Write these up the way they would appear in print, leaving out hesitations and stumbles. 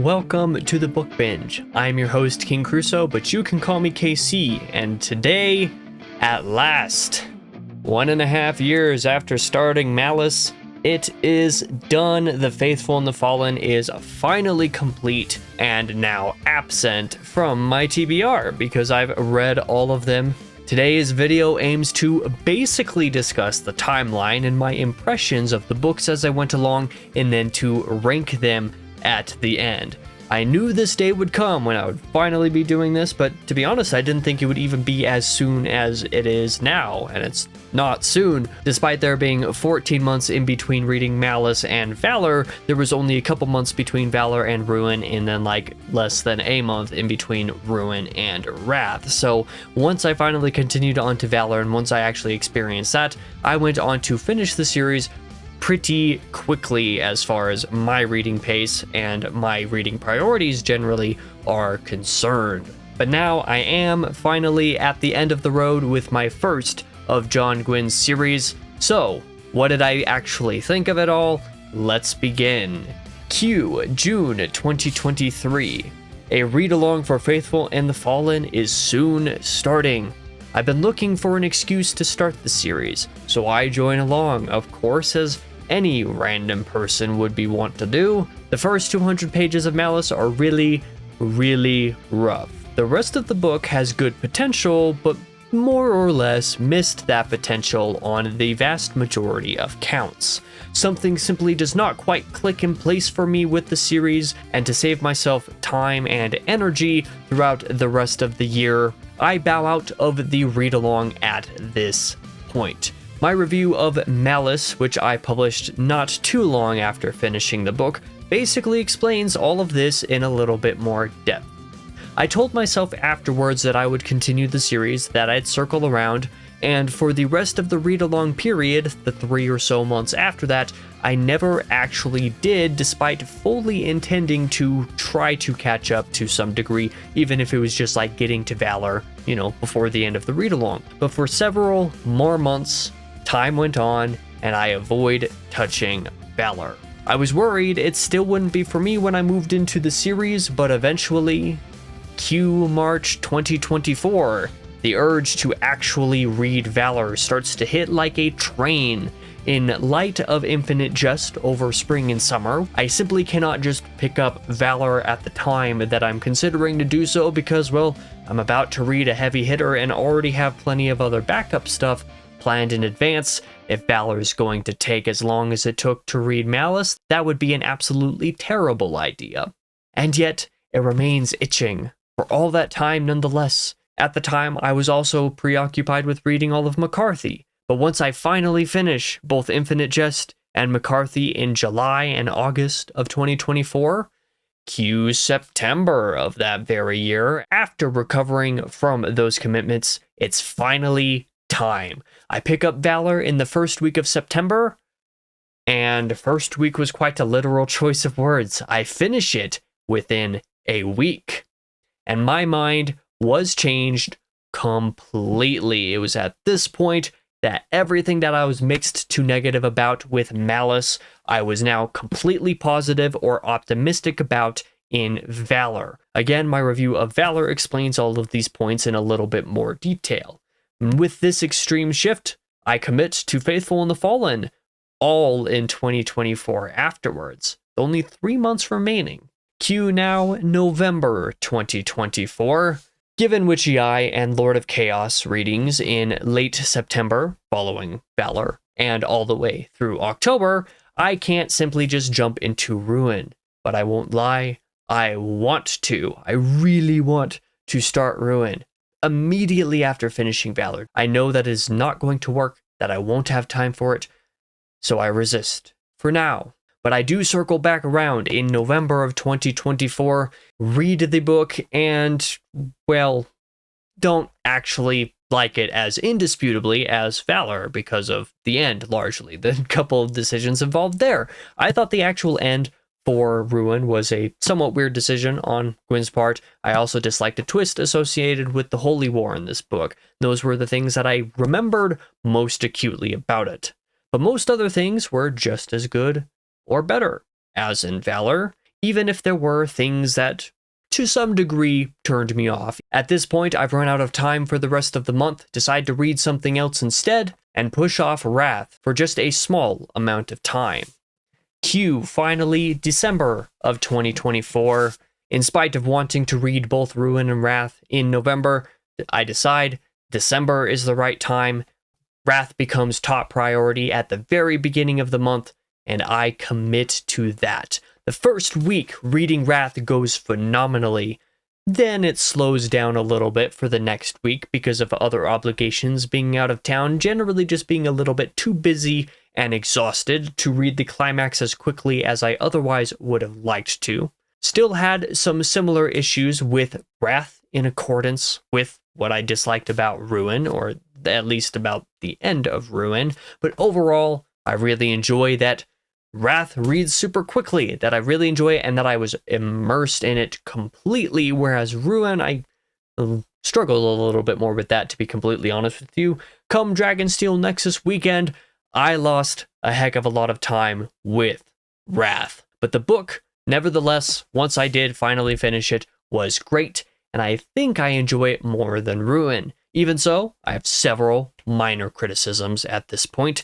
Welcome to the Book Binge. I'm your host, King Crusoe, but you can call me KC, and today, at last, 1.5 years after starting Malice, it is done. The Faithful and the Fallen is finally complete and now absent from my TBR because I've read all of them. Today's video aims to basically discuss the timeline and my impressions of the books as I went along, and then to rank them at the end. I knew this day would come when I would finally be doing this, but to be honest, I didn't think it would even be as soon as it is now, and it's not soon. Despite there being 14 months in between reading Malice and Valor, there was only a couple months between Valor and Ruin, and then like less than a month in between Ruin and Wrath. So once I finally continued on to Valor, and once I actually experienced that, I went on to finish the series pretty quickly as far as my reading pace and my reading priorities generally are concerned. But now I am finally at the end of the road with my first of John Gwynne's series. So, what did I actually think of it all? Let's begin. Q, June 2023. A read-along for Faithful and the Fallen is soon starting. I've been looking for an excuse to start the series, so I join along, of course, as any random person would be wont to do. The first 200 pages of Malice are really rough. The rest of the book has good potential, but more or less missed that potential on the vast majority of counts. Something simply does not quite click in place for me with the series, and to save myself time and energy throughout the rest of the year, I bow out of the read-along at this point. My review of Malice, which I published not too long after finishing the book, basically explains all of this in a little bit more depth. I told myself afterwards that I would continue the series, that I'd circle around, and for the rest of the read-along period, the 3 or so months after that, I never actually did, despite fully intending to try to catch up to some degree, even if it was just like getting to Valor, before the end of the read-along. But for several more months, time went on, and I avoid touching Valor. I was worried it still wouldn't be for me when I moved into the series, but eventually, Q March 2024, the urge to actually read Valor starts to hit like a train. In light of Infinite Jest over spring and summer, I simply cannot just pick up Valor at the time that I'm considering to do so because, well, I'm about to read a heavy hitter and already have plenty of other backup stuff planned in advance. If Valor is going to take as long as it took to read Malice, that would be an absolutely terrible idea. And yet, it remains itching for all that time nonetheless. At the time, I was also preoccupied with reading all of McCarthy, but once I finally finish both Infinite Jest and McCarthy in July and August of 2024, Q September of that very year, after recovering from those commitments, it's finally time. I pick up Valor in the first week of September, and first week was quite a literal choice of words. I finish it within a week, and my mind was changed completely. It was at this point that everything that I was mixed to negative about with Malice, I was now completely positive or optimistic about in Valor. Again, my review of Valor explains all of these points in a little bit more detail. With this extreme shift, I commit to Faithful and the Fallen, all in 2024 afterwards. Only 3 months remaining. Q now November 2024. Given Witchy Eye and Lord of Chaos readings in late September, following Valor, and all the way through October, I can't simply just jump into Ruin. But I won't lie, I want to. I really want to start Ruin immediately after finishing Valor. I know that is not going to work, that I won't have time for it, so I resist for now. But I do circle back around in November of 2024, read the book, and, well, don't actually like it as indisputably as Valor because of the end, largely. The couple of decisions involved there. I thought the actual end for Ruin was a somewhat weird decision on Gwynne's part. I also disliked the twist associated with the Holy War in this book. Those were the things that I remembered most acutely about it. But most other things were just as good or better. As in Valor, even if there were things that to some degree turned me off. At this point, I've run out of time for the rest of the month, decide to read something else instead, and push off Wrath for just a small amount of time. Cue, finally, December of 2024. In spite of wanting to read both Ruin and Wrath in November, I decide December is the right time. Wrath becomes top priority at the very beginning of the month, and I commit to that. The first week reading Wrath goes phenomenally. Then it slows down a little bit for the next week because of other obligations, being out of town, generally just being a little bit too busy and exhausted to read the climax as quickly as I otherwise would have liked to. Still had some similar issues with Wrath in accordance with what I disliked about Ruin, or at least about the end of Ruin, but overall, I really enjoy that Wrath reads super quickly, that I really enjoy it, and that I was immersed in it completely, whereas Ruin, I struggled a little bit more with that, to be completely honest with you. Come Dragonsteel Nexus weekend, I lost a heck of a lot of time with Wrath. But the book, nevertheless, once I did finally finish it, was great, and I think I enjoy it more than Ruin. Even so, I have several minor criticisms at this point,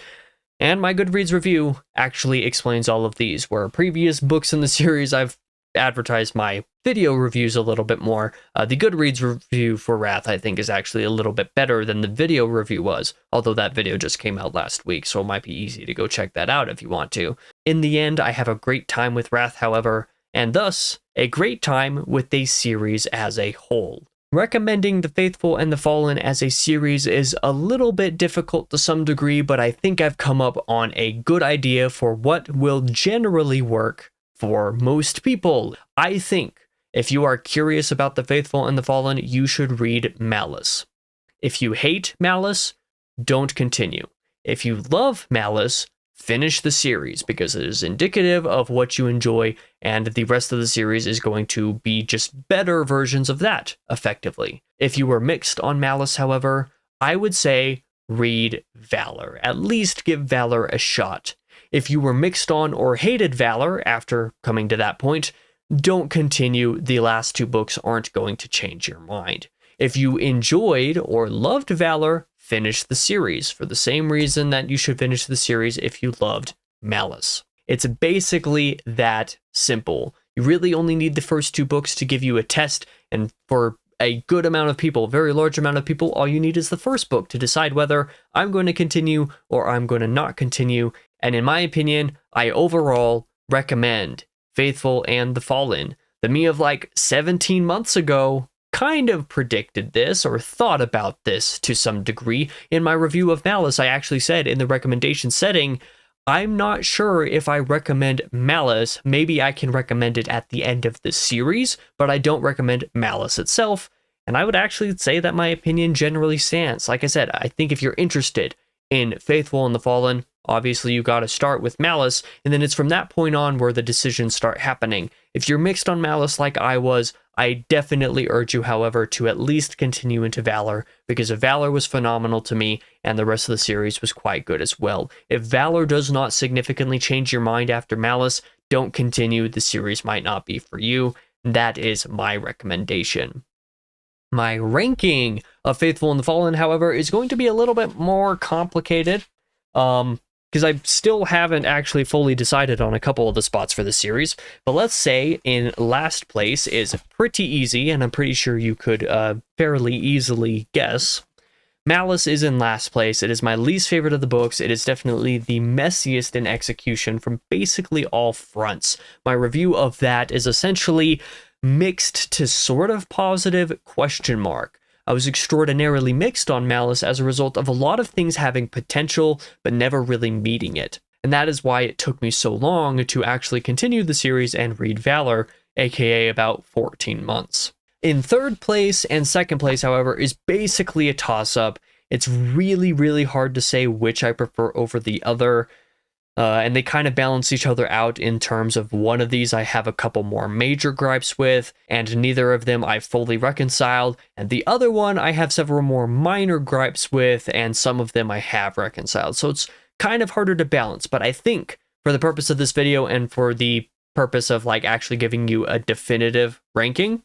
and my Goodreads review actually explains all of these, where previous books in the series I've advertised my video reviews a little bit more. The Goodreads review for Wrath, I think, is actually a little bit better than the video review was, although that video just came out last week, so it might be easy to go check that out if you want to. In the end, I have a great time with Wrath, however, and thus a great time with the series as a whole. Recommending The Faithful and the Fallen as a series is a little bit difficult to some degree, but I think I've come up on a good idea for what will generally work for most people. I think if you are curious about The Faithful and the Fallen, you should read Malice. If you hate Malice, don't continue. If you love Malice, finish the series, because it is indicative of what you enjoy, and the rest of the series is going to be just better versions of that, effectively. If you were mixed on Malice, however, I would say read Valor. At least give Valor a shot. If you were mixed on or hated Valor after coming to that point, don't continue. The last two books aren't going to change your mind. If you enjoyed or loved Valor, finish the series for the same reason that you should finish the series if you loved Malice. It's basically that simple. You really only need the first two books to give you a test, and for a good amount of people, a very large amount of people, all you need is the first book to decide whether I'm going to continue or I'm going to not continue. And in my opinion, I overall recommend Faithful and the Fallen. The me of like 17 months ago kind of predicted this or thought about this to some degree. In my review of Malice, I actually said in the recommendation setting, I'm not sure if I recommend Malice. Maybe I can recommend it at the end of the series, but I don't recommend Malice itself. And I would actually say that my opinion generally stands. Like I said, I think if you're interested in Faithful and the Fallen, obviously you got to start with Malice, and then it's from that point on where the decisions start happening. If you're mixed on Malice like I was, I definitely urge you, however, to at least continue into Valor, because Valor was phenomenal to me, and the rest of the series was quite good as well. If Valor does not significantly change your mind after Malice, don't continue. The series might not be for you. That is my recommendation. My ranking of Faithful and the Fallen, however, is going to be a little bit more complicated, because I still haven't actually fully decided on a couple of the spots for the series. But let's say in last place is pretty easy, and I'm pretty sure you could fairly easily guess. Malice is in last place. It is my least favorite of the books. It is definitely the messiest in execution from basically all fronts. My review of that is essentially mixed to sort of positive ? I was extraordinarily mixed on Malice as a result of a lot of things having potential, but never really meeting it. And that is why it took me so long to actually continue the series and read Valor, aka about 14 months. In third place and second place, however, is basically a toss-up. It's really, really hard to say which I prefer over the other. And they kind of balance each other out in terms of one of these I have a couple more major gripes with, and neither of them I fully reconciled, and the other one I have several more minor gripes with, and some of them I have reconciled. So it's kind of harder to balance, but I think for the purpose of this video and for the purpose of like actually giving you a definitive ranking,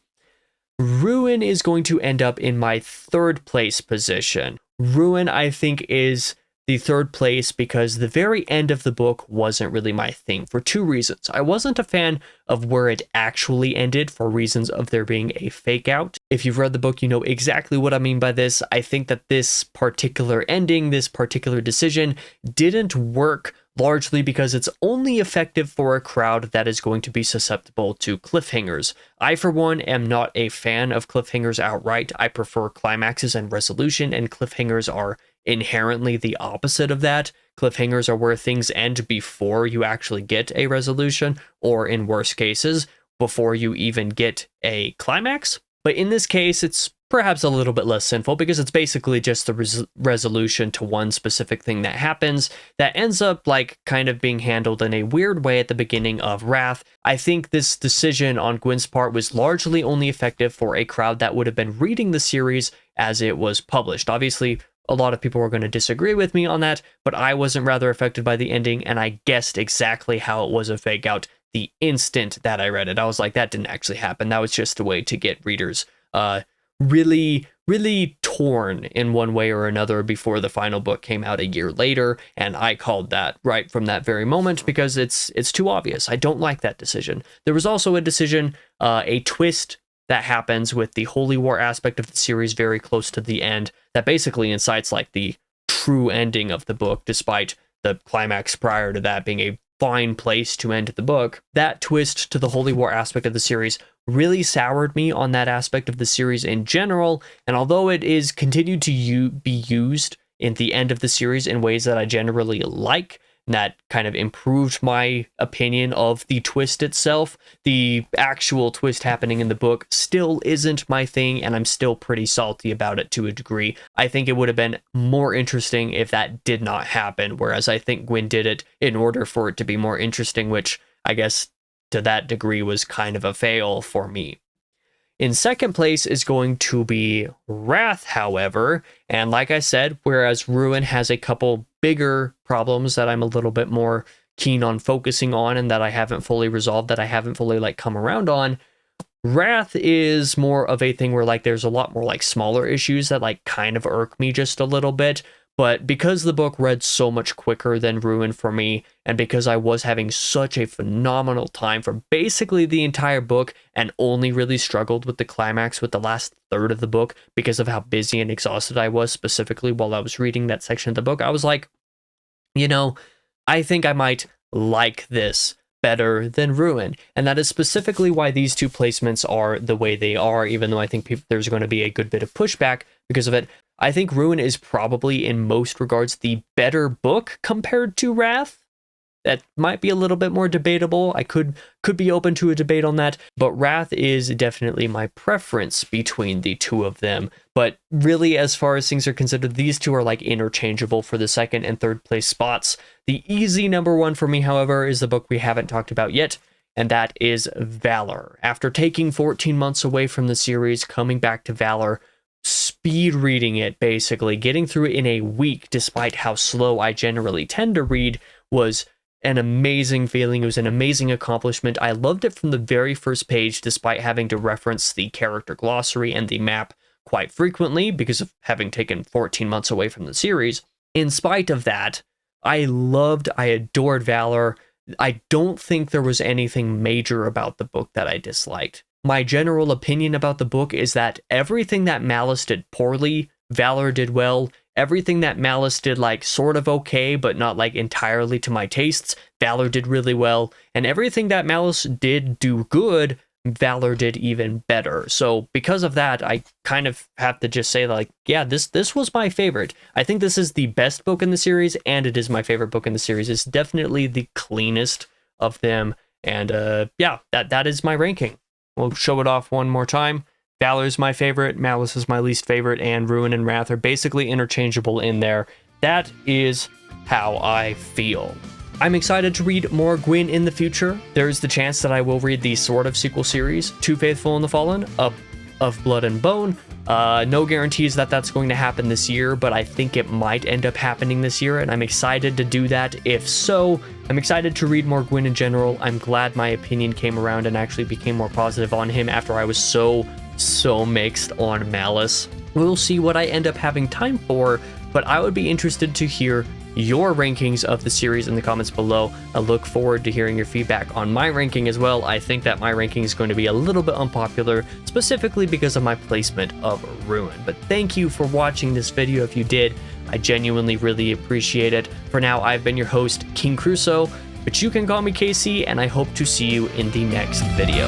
Ruin is going to end up in my third place position. Ruin, I think, is the third place because the very end of the book wasn't really my thing for two reasons. I wasn't a fan of where it actually ended for reasons of there being a fake out. If you've read the book, you know exactly what I mean by this. I think that this particular ending, this particular decision didn't work largely because it's only effective for a crowd that is going to be susceptible to cliffhangers. I, for one, am not a fan of cliffhangers outright. I prefer climaxes and resolution, and cliffhangers are inherently the opposite of that. Cliffhangers are where things end before you actually get a resolution, or in worst cases, before you even get a climax. But in this case, it's perhaps a little bit less sinful because it's basically just the resolution to one specific thing that happens that ends up like kind of being handled in a weird way at the beginning of Wrath. I think this decision on Gwynne's part was largely only effective for a crowd that would have been reading the series as it was published. Obviously, a lot of people are going to disagree with me on that, but I wasn't rather affected by the ending, and I guessed exactly how it was a fake out the instant that I read it. I was like, that didn't actually happen. That was just a way to get readers really torn in one way or another before the final book came out a year later, and I called that right from that very moment because it's too obvious. I don't like that decision. There was also a decision, a twist that happens with the Holy War aspect of the series very close to the end that basically incites like the true ending of the book, despite the climax prior to that being a fine place to end the book. That twist to the Holy War aspect of the series really soured me on that aspect of the series in general, and although it is continued to be used in the end of the series in ways that I generally like, that kind of improved my opinion of the twist itself, the actual twist happening in the book still isn't my thing, and I'm still pretty salty about it to a degree. I think it would have been more interesting if that did not happen, whereas I think Gwynne did it in order for it to be more interesting, which I guess to that degree was kind of a fail for me. In second place is going to be Wrath, however, and like I said, whereas Ruin has a couple bigger problems that I'm a little bit more keen on focusing on and that I haven't fully resolved, that I haven't fully like come around on, Wrath is more of a thing where like there's a lot more like smaller issues that like kind of irk me just a little bit. But because the book read so much quicker than Ruin for me, and because I was having such a phenomenal time for basically the entire book and only really struggled with the climax with the last third of the book because of how busy and exhausted I was, specifically while I was reading that section of the book, I was like, you know, I think I might like this better than Ruin. And that is specifically why these two placements are the way they are, even though I think there's going to be a good bit of pushback because of it. I think Ruin is probably in most regards the better book compared to Wrath. That might be a little bit more debatable. I could be open to a debate on that, but Wrath is definitely my preference between the two of them. But really, as far as things are considered, these two are like interchangeable for the second and third place spots. The easy number one for me, however, is the book we haven't talked about yet, and that is Valor. After taking 14 months away from the series, coming back to Valor, speed reading it, basically getting through it in a week, despite how slow I generally tend to read, was an amazing feeling. It was an amazing accomplishment. I loved it from the very first page, despite having to reference the character glossary and the map quite frequently because of having taken 14 months away from the series. In spite of that, I adored Valor. I don't think there was anything major about the book that I disliked. My general opinion about the book is that everything that Malice did poorly, Valor did well. Everything that Malice did like sort of okay, but not like entirely to my tastes, Valor did really well. And everything that Malice did do good, Valor did even better. So because of that, I kind of have to just say like, yeah, this was my favorite. I think this is the best book in the series, and it is my favorite book in the series. It's definitely the cleanest of them. And yeah, that is my ranking. We'll show it off one more time. Valor is my favorite, Malice is my least favorite, and Ruin and Wrath are basically interchangeable in there. That is how I feel. I'm excited to read more Gwynne in the future. There is the chance that I will read the Sword of sequel series, Too Faithful and the Fallen, Of Blood and Bone, No guarantees that that's going to happen this year, but I think it might end up happening this year, and I'm excited to do that. If so, I'm excited to read more Gwynne in general. I'm glad my opinion came around and actually became more positive on him after I was so mixed on Malice. We'll see what I end up having time for, but I would be interested to hear your rankings of the series in the comments below. I look forward to hearing your feedback on my ranking as well. I think that my ranking is going to be a little bit unpopular, specifically because of my placement of Ruin. But thank you for watching this video if you did. I genuinely really appreciate it. For now, I've been your host, King Crusoe, but you can call me KC, and I hope to see you in the next video.